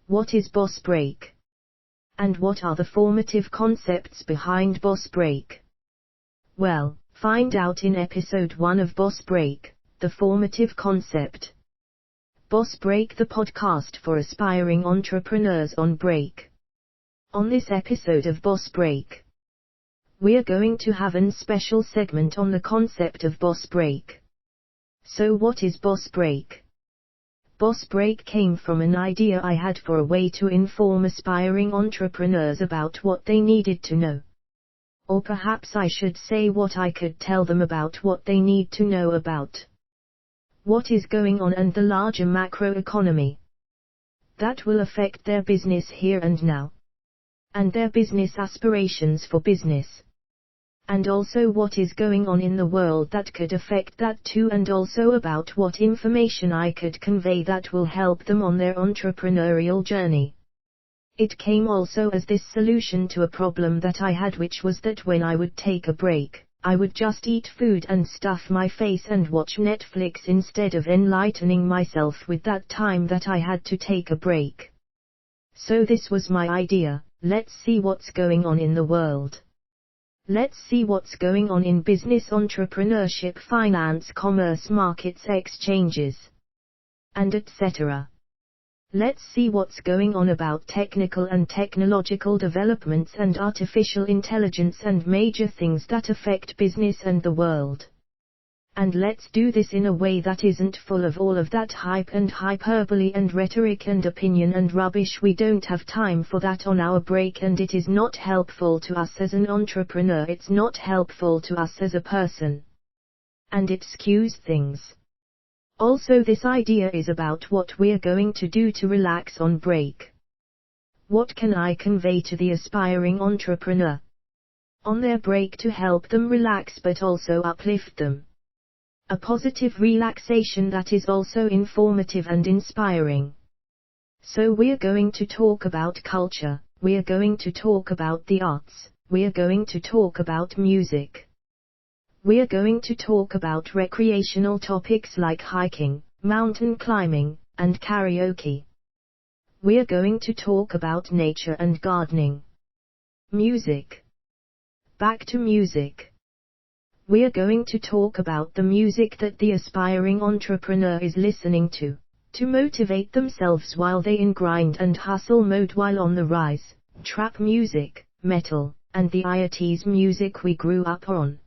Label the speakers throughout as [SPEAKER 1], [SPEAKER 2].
[SPEAKER 1] What is boss break? And what are the formative concepts behind boss break? Well, find out in episode 1 of Boss Break, the formative concept. Boss Break, the podcast for aspiring entrepreneurs on break. On this episode of Boss Break, we're going to have a special segment on the concept of boss break. So what is boss break? Boss break came from an idea I had for a way to inform aspiring entrepreneurs about what they needed to know. Or perhaps I should say what I could tell them about what they need to know about what is going on and the larger macroeconomy that will affect their business here and now, and their business aspirations for business. And also what is going on in the world that could affect that too, and also about what information I could convey that will help them on their entrepreneurial journey. It came also as this solution to a problem that I had, which was that when I would take a break, I would just eat food and stuff my face and watch Netflix instead of enlightening myself with that time that I had to take a break. So this was my idea: let's see what's going on in the world. Let's see what's going on in business, entrepreneurship, finance, commerce, markets, exchanges, and etc. Let's see what's going on about technical and technological developments and artificial intelligence and major things that affect business and the world. And let's do this in a way that isn't full of all of that hype and hyperbole and rhetoric and opinion and rubbish. We don't have time for that on our break, and it is not helpful to us as an entrepreneur, it's not helpful to us as a person. And it skews things. Also, this idea is about what we're going to do to relax on break. What can I convey to the aspiring entrepreneur on their break to help them relax but also uplift them? A positive relaxation that is also informative and inspiring. So we're going to talk about culture, we're going to talk about the arts, we're going to talk about music. We're going to talk about recreational topics like hiking, mountain climbing, and karaoke. We're going to talk about nature and gardening. Music. Back to music. We're going to talk about the music that the aspiring entrepreneur is listening to motivate themselves while they in grind and hustle mode while on the rise: trap music, metal, and the 80s music we grew up on.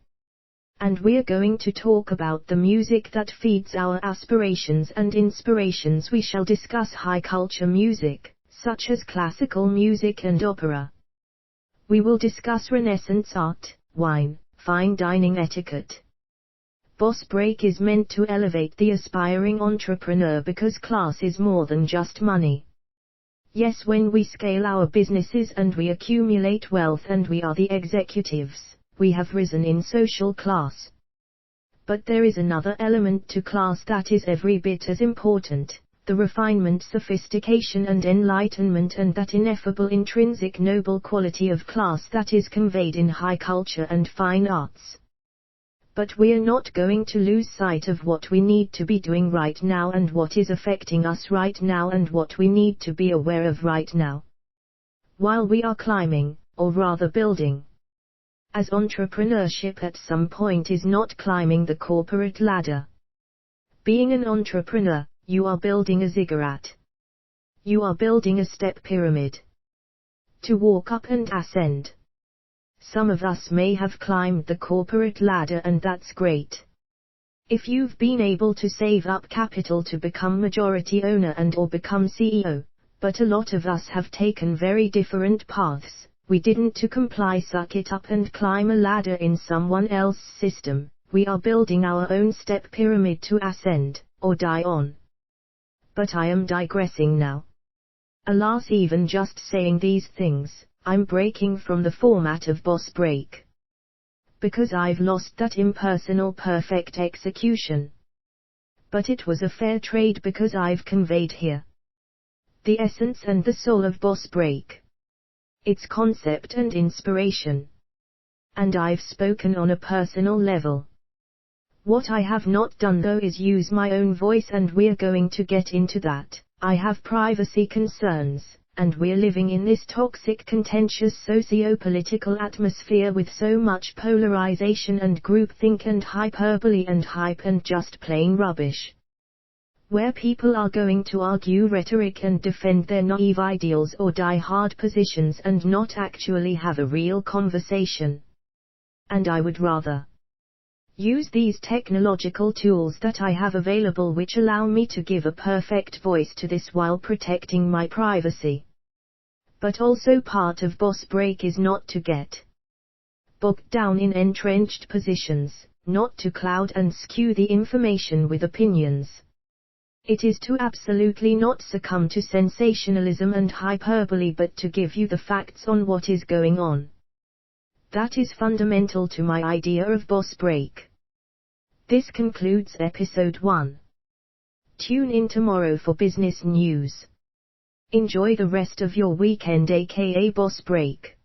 [SPEAKER 1] And we're going to talk about the music that feeds our aspirations and inspirations. We shall discuss high culture music, such as classical music and opera. We will discuss Renaissance art, wine, fine dining etiquette. Boss Break is meant to elevate the aspiring entrepreneur because class is more than just money. Yes, when we scale our businesses and we accumulate wealth and we are the executives, we have risen in social class. But there is another element to class that is every bit as important: the refinement, sophistication and enlightenment, and that ineffable intrinsic noble quality of class that is conveyed in high culture and fine arts. But we're not going to lose sight of what we need to be doing right now and what is affecting us right now and what we need to be aware of right now, while we are climbing, or rather building. As entrepreneurship at some point is not climbing the corporate ladder. Being an entrepreneur, you are building a ziggurat. You are building a step pyramid to walk up and ascend. Some of us may have climbed the corporate ladder, and that's great. If you've been able to save up capital to become majority owner and or become CEO, but a lot of us have taken very different paths. We didn't to comply, suck it up and climb a ladder in someone else's system. We are building our own step pyramid to ascend, or die on. But I am digressing now. Alas, even just saying these things, I'm breaking from the format of Boss Break. Because I've lost that impersonal perfect execution. But it was a fair trade because I've conveyed here the essence and the soul of Boss Break, its concept and inspiration. And I've spoken on a personal level. What I have not done though is use my own voice, and we're going to get into that. I have privacy concerns, and we're living in this toxic, contentious socio-political atmosphere with so much polarization and groupthink and hyperbole and hype and just plain rubbish, where people are going to argue rhetoric and defend their naive ideals or die-hard positions and not actually have a real conversation. And I would rather use these technological tools that I have available, which allow me to give a perfect voice to this while protecting my privacy. But also part of Boss Break is not to get bogged down in entrenched positions, not to cloud and skew the information with opinions. It is to absolutely not succumb to sensationalism and hyperbole, but to give you the facts on what is going on. That is fundamental to my idea of Boss Break. This concludes episode 1. Tune in tomorrow for business news. Enjoy the rest of your weekend, aka Boss Break.